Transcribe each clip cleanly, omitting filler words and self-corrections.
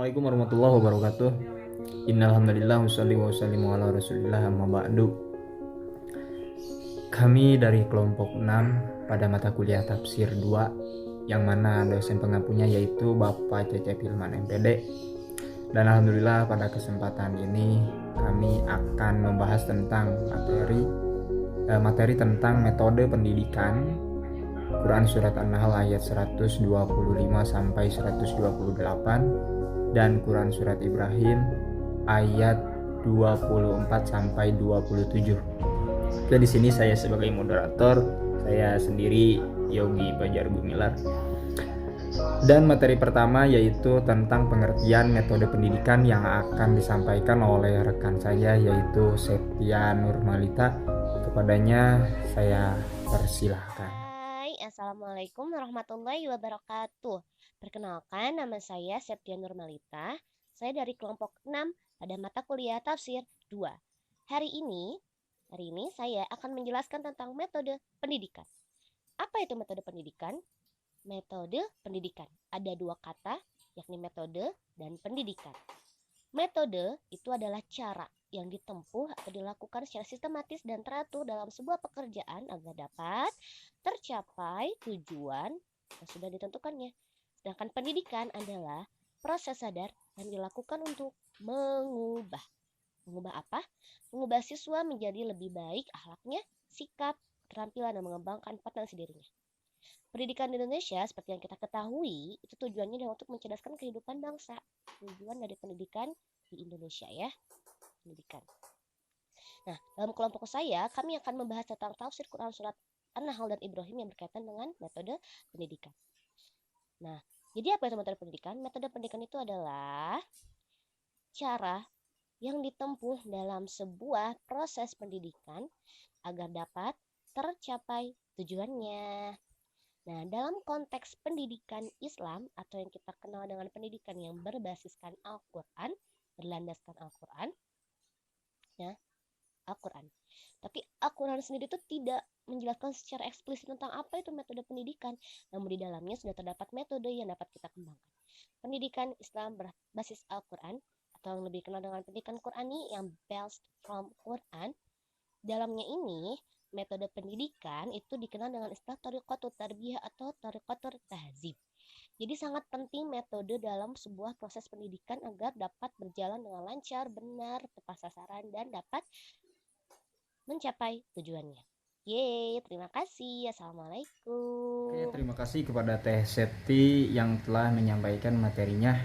Assalamualaikum warahmatullahi wabarakatuh. Innalhamdulillah wassalli wasallimu ala rasulillah amma ba'du. Kami dari kelompok 6 pada mata kuliah tafsir 2, yang mana dosen pengampunya yaitu Bapak Cecep Hilman MPD. Dan alhamdulillah pada kesempatan ini kami akan membahas tentang materi tentang metode pendidikan Quran Surat An-Nahl ayat 125 sampai 128 dan Quran Surat Ibrahim ayat 24 sampai 27. Oke, di sini saya sebagai moderator, saya sendiri Yogi Bajar Gumilar. Dan materi pertama yaitu tentang pengertian metode pendidikan yang akan disampaikan oleh rekan saya yaitu Septia Nurmalita. Kepadanya saya persilahkan. Assalamualaikum warahmatullahi wabarakatuh. Perkenalkan, nama saya Septia Nurmalita. Saya dari kelompok 6 pada mata kuliah tafsir 2. Hari ini saya akan menjelaskan tentang metode pendidikan. Apa itu metode pendidikan? Metode pendidikan ada dua kata, yakni metode dan pendidikan. Metode itu adalah cara yang ditempuh atau dilakukan secara sistematis dan teratur dalam sebuah pekerjaan agar dapat tercapai tujuan yang sudah ditentukannya. Sedangkan pendidikan adalah proses sadar yang dilakukan untuk mengubah. Mengubah apa? Mengubah siswa menjadi lebih baik akhlaknya, sikap, keterampilan, dan mengembangkan potensi dirinya. Pendidikan di Indonesia seperti yang kita ketahui itu tujuannya adalah untuk mencerdaskan kehidupan bangsa. Tujuan dari pendidikan di Indonesia ya, pendidikan. Nah, dalam kelompok saya kami akan membahas tentang tafsir Quran Surat An-Nahl dan Ibrahim yang berkaitan dengan metode pendidikan. Nah, jadi apa itu metode pendidikan? Metode pendidikan itu adalah cara yang ditempuh dalam sebuah proses pendidikan agar dapat tercapai tujuannya. Nah, dalam konteks pendidikan Islam atau yang kita kenal dengan pendidikan yang berbasiskan Al-Quran, berlandaskan Al-Quran, ya, Al-Quran. Tapi Al-Quran sendiri itu tidak menjelaskan secara eksplisit tentang apa itu metode pendidikan. Namun di dalamnya sudah terdapat metode yang dapat kita kembangkan. Pendidikan Islam berbasis Al-Quran atau yang lebih kenal dengan pendidikan Qurani yang based from Quran. Dalamnya ini metode pendidikan itu dikenal dengan istilah thariqatul tarbiyah atau thariqatul tahzib. Jadi sangat penting metode dalam sebuah proses pendidikan agar dapat berjalan dengan lancar, benar, tepat sasaran, dan dapat mencapai tujuannya. Yeay, terima kasih. Assalamualaikum. Oke, terima kasih kepada Teh Septi yang telah menyampaikan materinya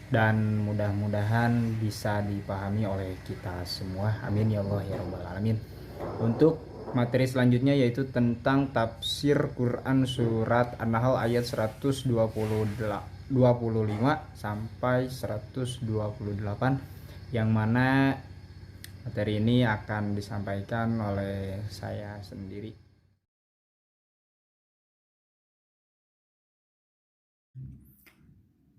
dan mudah-mudahan bisa dipahami oleh kita semua. Amin ya Allah ya Rabbal Alamin. Untuk materi selanjutnya yaitu tentang tafsir Quran Surat An-Nahl ayat 125 sampai 128, yang mana materi ini akan disampaikan oleh saya sendiri.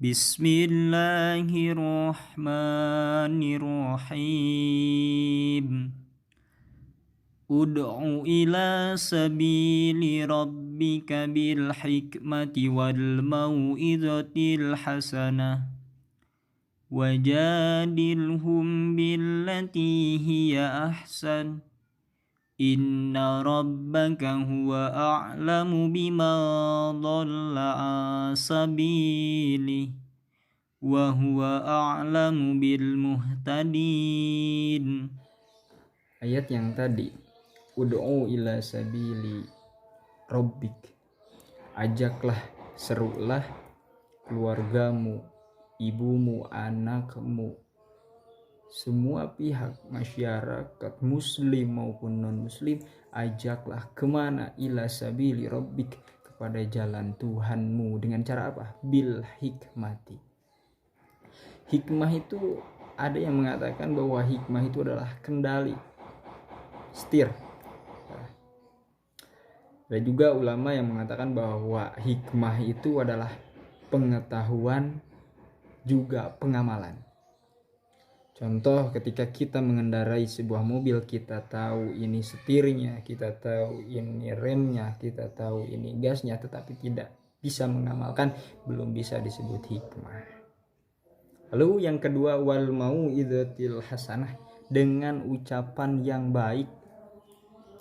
Bismillahirrahmanirrahim. Ud'u ila sabili rabbika bil hikmati wal mau'izatil hasanah wajadilhum billati hiya ahsan inna rabbaka huwa a'lamu bima dhalla an sabilihi wa huwa a'lamu bil muhtadin. Ayat yang tadi, ud'u ila sabili rabbik, ajaklah, serulah keluargamu, ibumu, anakmu, semua pihak masyarakat muslim maupun non muslim, ajaklah kemana? Ila sabili rabbik, kepada jalan Tuhanmu. Dengan cara apa? Bil hikmati. Hikmah itu ada yang mengatakan bahwa hikmah itu adalah kendali, setir. Ada juga ulama yang mengatakan bahwa hikmah itu adalah pengetahuan juga pengamalan. Contoh, ketika kita mengendarai sebuah mobil, kita tahu ini setirnya, kita tahu ini remnya, kita tahu ini gasnya, tetapi tidak bisa mengamalkan, belum bisa disebut hikmah. Lalu yang kedua, wal mau'izatil hasanah, dengan ucapan yang baik.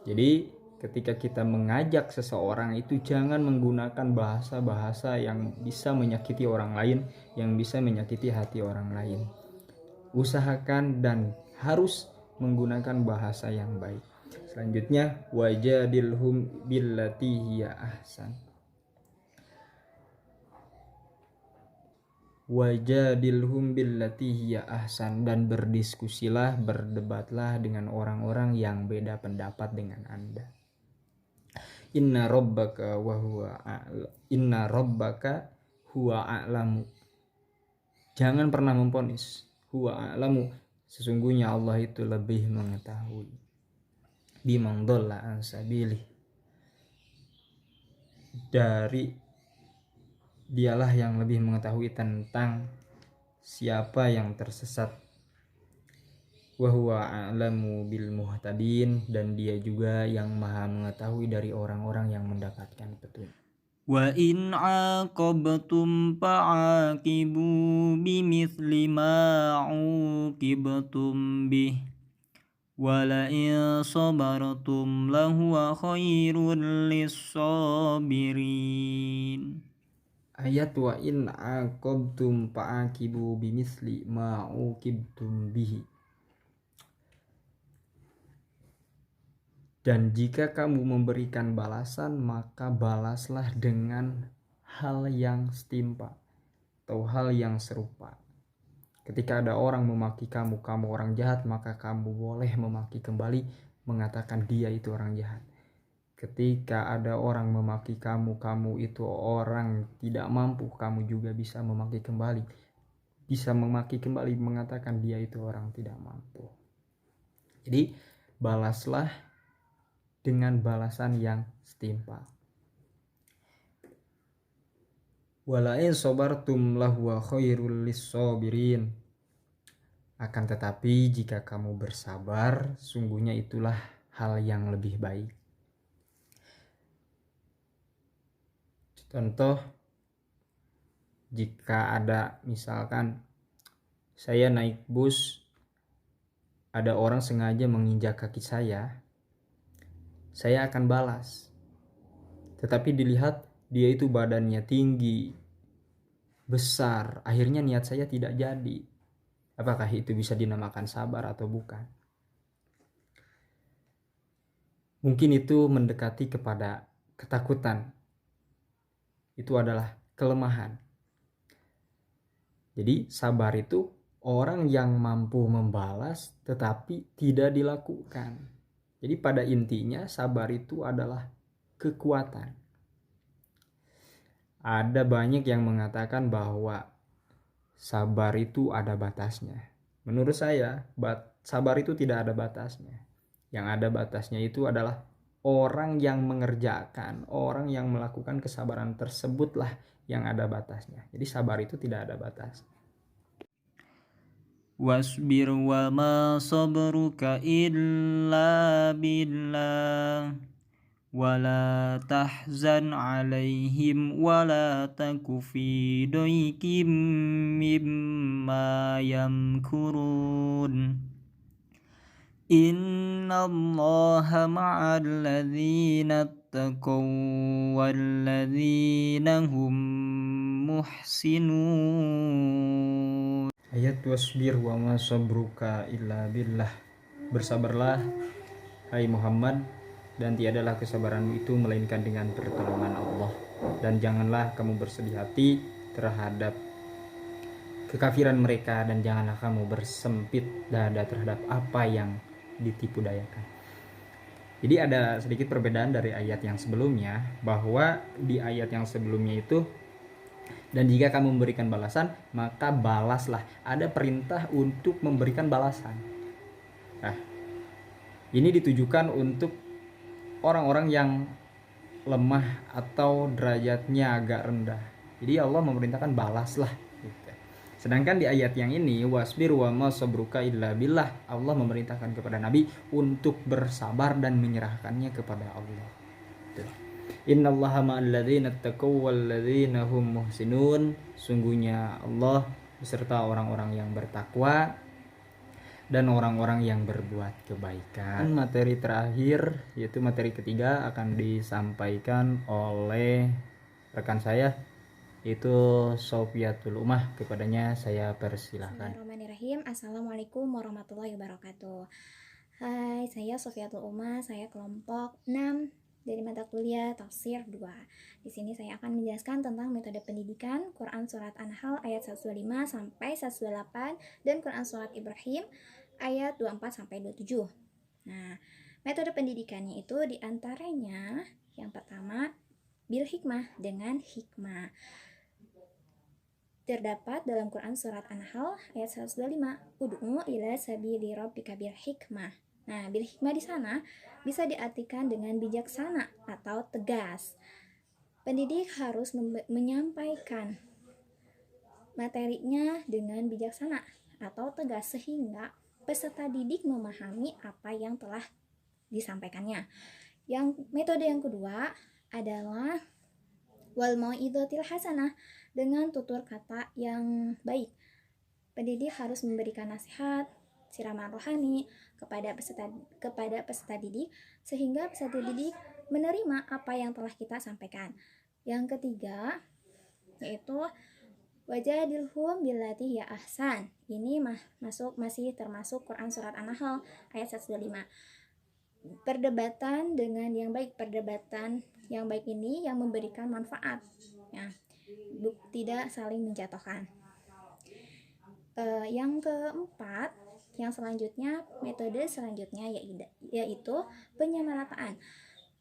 Jadi ketika kita mengajak seseorang itu jangan menggunakan bahasa-bahasa yang bisa menyakiti orang lain, yang bisa menyakiti hati orang lain. Usahakan dan harus menggunakan bahasa yang baik. Selanjutnya, wajadilhum billati hiya ahsan. Wajadilhum billati hiya ahsan, dan berdiskusilah, berdebatlah dengan orang-orang yang beda pendapat dengan Anda. Inna rabbaka huwa a'lamu. Jangan pernah memponis. Huwa a'lamu, sesungguhnya Allah itu lebih mengetahui. Biman dhalla an sabilih, dialah yang lebih mengetahui tentang siapa yang tersesat. Wa huwa a'lamu bil muhtadin, dan dia juga yang maha mengetahui dari orang-orang yang mendapatkan petunjuk. Wa in 'aqabtum fa'aqibu bimithli ma 'uqibtum bih wa la in sabartum lahuwa khairul lis-sabirin. Ayat wa in 'aqabtum fa'aqibu bimithli ma 'uqibtum bihi. Dan jika kamu memberikan balasan, maka balaslah dengan hal yang setimpa atau hal yang serupa. Ketika ada orang memaki kamu orang jahat, maka kamu boleh memaki kembali, mengatakan dia itu orang jahat. Ketika ada orang memaki kamu itu orang tidak mampu, kamu juga bisa memaki kembali. Bisa memaki kembali, mengatakan dia itu orang tidak mampu. Jadi balaslah dengan balasan yang setimpal. Walain sabartum lahuwa khairul lis-sabirin. Akan tetapi jika kamu bersabar, sungguhnya itulah hal yang lebih baik. Contoh, jika ada misalkan saya naik bus, ada orang sengaja menginjak kaki saya akan balas. Tetapi dilihat dia itu badannya tinggi, besar, akhirnya niat saya tidak jadi. Apakah itu bisa dinamakan sabar atau bukan? Mungkin itu mendekati kepada ketakutan. Itu adalah kelemahan. Jadi sabar itu orang yang mampu membalas tetapi tidak dilakukan. Jadi pada intinya sabar itu adalah kekuatan. Ada banyak yang mengatakan bahwa sabar itu ada batasnya. Menurut saya, sabar itu tidak ada batasnya. Yang ada batasnya itu adalah orang yang mengerjakan, orang yang melakukan kesabaran tersebutlah yang ada batasnya. Jadi sabar itu tidak ada batas. Wasbir wa ma sabruka illa billah wa la tahzan alaihim wa la taku fi daykim mimma yamkurun. Innallaha ma'al ladzina taqaw wal ladzina hum muhsinun. Ayat wasbir wa ma sabruka illa billah. Bersabarlah hai Muhammad, dan tiadalah kesabaranmu itu melainkan dengan pertolongan Allah. Dan janganlah kamu bersedih hati terhadap kekafiran mereka, dan janganlah kamu bersempit dada terhadap apa yang ditipu dayakan. Jadi ada sedikit perbedaan dari ayat yang sebelumnya, bahwa di ayat yang sebelumnya itu, dan jika kamu memberikan balasan, maka balaslah. Ada perintah untuk memberikan balasan. Nah, ini ditujukan untuk orang-orang yang lemah atau derajatnya agak rendah. Jadi Allah memerintahkan balaslah. Sedangkan di ayat yang ini, wasbir wa ma sabruka illa billah, Allah memerintahkan kepada Nabi untuk bersabar dan menyerahkannya kepada Allah. Innallaha ma'al ladzina taqaw wal ladzina hum muhsinun. Sungguhnya Allah beserta orang-orang yang bertakwa dan orang-orang yang berbuat kebaikan. Materi terakhir yaitu materi ketiga akan disampaikan oleh rekan saya, itu Sofiatul Umah. Kepadanya saya persilahkan. Bismillahirrahmanirrahim. Assalamualaikum warahmatullahi wabarakatuh. Hai, saya Sofiatul Umah, saya kelompok 6 dari mata kuliah Tafsir 2. Di sini saya akan menjelaskan tentang metode pendidikan Quran Surat An-Nahl ayat 125 sampai 128 dan Quran Surat Ibrahim ayat 24 sampai 27. Nah, metode pendidikannya itu diantaranya yang pertama bil hikmah, dengan hikmah. Terdapat dalam Quran Surat An-Nahl ayat 125, ud'u ila sabili rabbika bil hikmah. Nah, bil hikmah di sana bisa diartikan dengan bijaksana atau tegas. Pendidik harus menyampaikan materinya dengan bijaksana atau tegas sehingga peserta didik memahami apa yang telah disampaikannya. Metode yang kedua adalah wal mau'izatil hasanah, dengan tutur kata yang baik. Pendidik harus memberikan nasihat, siraman rohani kepada peserta didik sehingga peserta didik menerima apa yang telah kita sampaikan. Yang ketiga yaitu wajadilhum billati hiya ahsan. Ini masih termasuk Quran Surat An-Nahl ayat 125. Perdebatan dengan yang baik. Perdebatan yang baik ini yang memberikan manfaat, ya, tidak saling menjatuhkan. Yang keempat, yang selanjutnya, metode selanjutnya yaitu penyamarataan.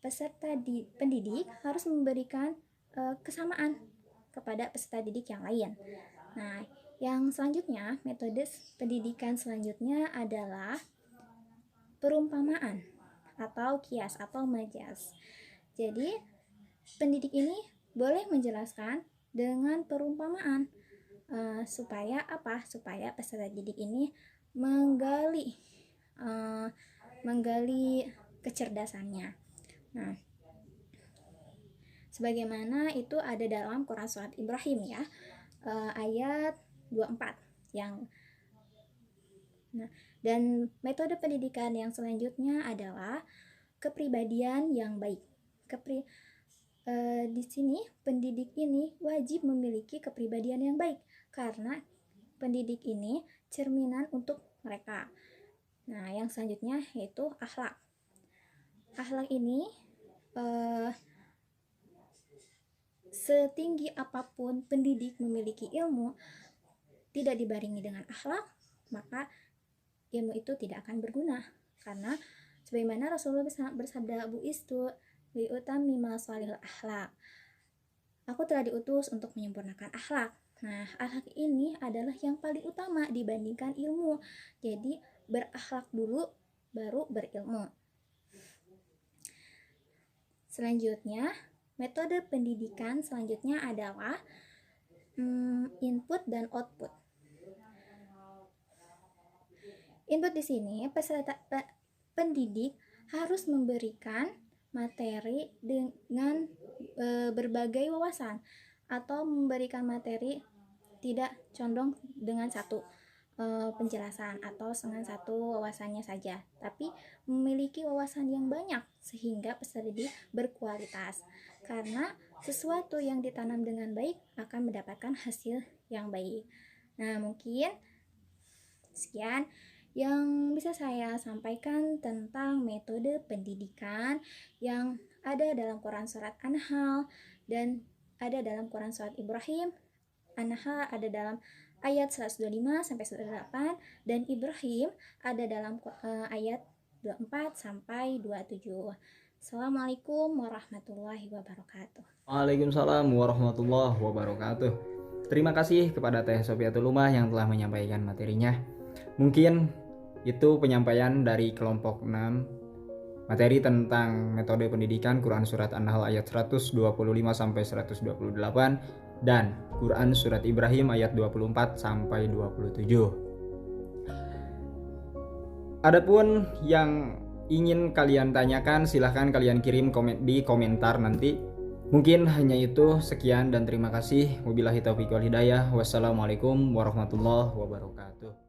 Peserta pendidik harus memberikan kesamaan kepada peserta didik yang lain. Nah, yang selanjutnya, metode pendidikan selanjutnya adalah perumpamaan atau kias atau majas. Jadi, pendidik ini boleh menjelaskan dengan perumpamaan supaya apa? Supaya peserta didik ini menggali kecerdasannya. Nah, sebagaimana itu ada dalam Quran Surat Ibrahim, ya, ayat 24 dan metode pendidikan yang selanjutnya adalah kepribadian yang baik. Di sini pendidik ini wajib memiliki kepribadian yang baik karena pendidik ini cerminan untuk mereka. Nah, yang selanjutnya yaitu akhlak. Akhlak ini setinggi apapun pendidik memiliki ilmu, tidak dibarengi dengan akhlak, maka ilmu itu tidak akan berguna. Karena sebagaimana Rasulullah bersabda, bu'istu liutammima shalihal akhlak. Aku telah diutus untuk menyempurnakan akhlak. Nah, akhlak ini adalah yang paling utama dibandingkan ilmu. Jadi, berakhlak dulu baru berilmu. Selanjutnya, metode pendidikan selanjutnya adalah input dan output. Input di sini peserta pendidik harus memberikan materi dengan berbagai wawasan atau memberikan materi tidak condong dengan satu penjelasan atau dengan satu wawasannya saja, tapi memiliki wawasan yang banyak sehingga peserta didik berkualitas. Karena sesuatu yang ditanam dengan baik akan mendapatkan hasil yang baik. Nah, mungkin sekian yang bisa saya sampaikan tentang metode pendidikan yang ada dalam Quran Surat An-Nahl dan ada dalam Quran Surat Ibrahim. An-Nahl ada dalam ayat 125 sampai 128 dan Ibrahim ada dalam ayat 24 sampai 27. Assalamualaikum warahmatullahi wabarakatuh. Waalaikumsalam warahmatullahi wabarakatuh. Terima kasih kepada Teh Sofiatul Umah yang telah menyampaikan materinya. Mungkin itu penyampaian dari kelompok 6 materi tentang metode pendidikan Quran Surat An-Nahl ayat 125 sampai 128 dan Quran Surat Ibrahim ayat 24 sampai 27. Adapun yang ingin kalian tanyakan silahkan kalian kirim di komentar nanti Mungkin hanya itu, sekian dan terima kasih. Wabillahi taufiq wal hidayah. Wassalamualaikum warahmatullahi wabarakatuh.